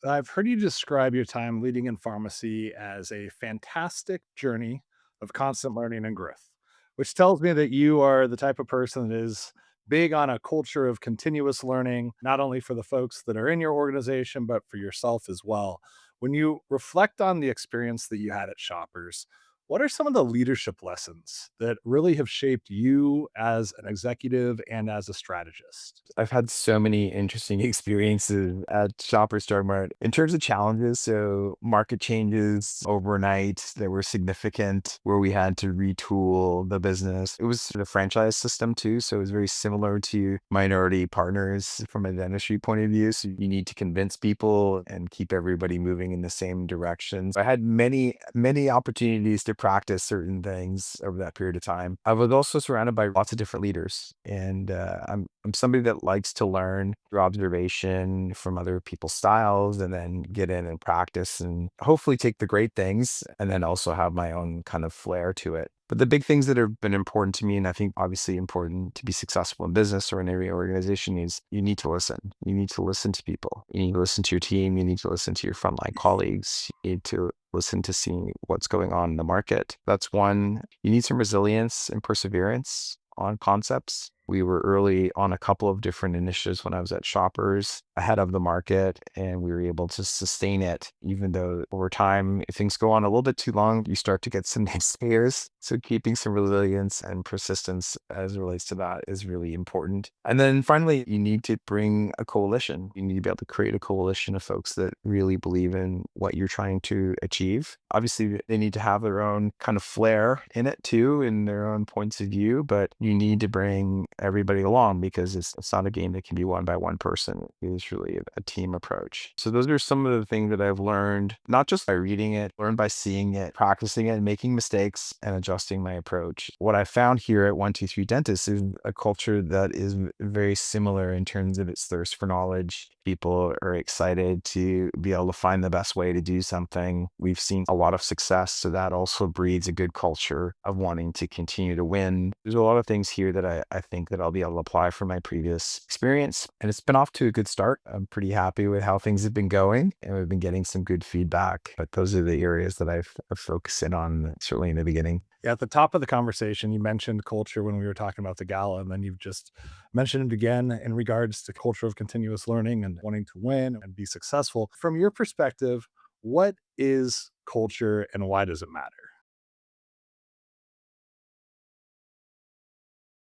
I've heard you describe your time leading in pharmacy as a fantastic journey of constant learning and growth, which tells me that you are the type of person that is big on a culture of continuous learning, not only for the folks that are in your organization, but for yourself as well. When you reflect on the experience that you had at Shoppers, what are some of the leadership lessons that really have shaped you as an executive and as a strategist? I've had so many interesting experiences at Shoppers Drug Mart in terms of challenges. So market changes overnight that were significant where we had to retool the business. It was the franchise system too. So it was very similar to minority partners from a dentistry point of view. So you need to convince people and keep everybody moving in the same direction. So I had many opportunities to practice certain things over that period of time. I was also surrounded by lots of different leaders, and I'm somebody that likes to learn through observation from other people's styles, and then get in and practice, and hopefully take the great things, and then also have my own kind of flair to it. But the big things that have been important to me, and I think obviously important to be successful in business or in every organization, is you need to listen. You need to listen to people. You need to listen to your team. You need to listen to your frontline colleagues. You need to listen to see what's going on in the market. That's one. You need some resilience and perseverance on concepts. We were early on a couple of different initiatives when I was at Shoppers, ahead of the market, and we were able to sustain it, even though over time, if things go on a little bit too long, you start to get some naysayers. So keeping some resilience and persistence as it relates to that is really important. And then finally, you need to bring a coalition. You need to be able to create a coalition of folks that really believe in what you're trying to achieve. Obviously, they need to have their own kind of flair in it too, and their own points of view, but you need to bring everybody along because it's not a game that can be won by one person. It's really a team approach. So those are some of the things that I've learned, not just by reading it, learned by seeing it, practicing it, making mistakes, and adjusting my approach. What I found here at 123 Dentists is a culture that is very similar in terms of its thirst for knowledge. People are excited to be able to find the best way to do something. We've seen a lot of success, so that also breeds a good culture of wanting to continue to win. There's a lot of things here that I think that I'll be able to apply from my previous experience, and it's been off to a good start. I'm pretty happy with how things have been going, and we've been getting some good feedback. But those are the areas that I've focused in on, certainly in the beginning. Yeah, at the top of the conversation, you mentioned culture when we were talking about the gala, and then you've just mentioned it again in regards to culture of continuous learning and wanting to win and be successful. From your perspective, what is culture and why does it matter?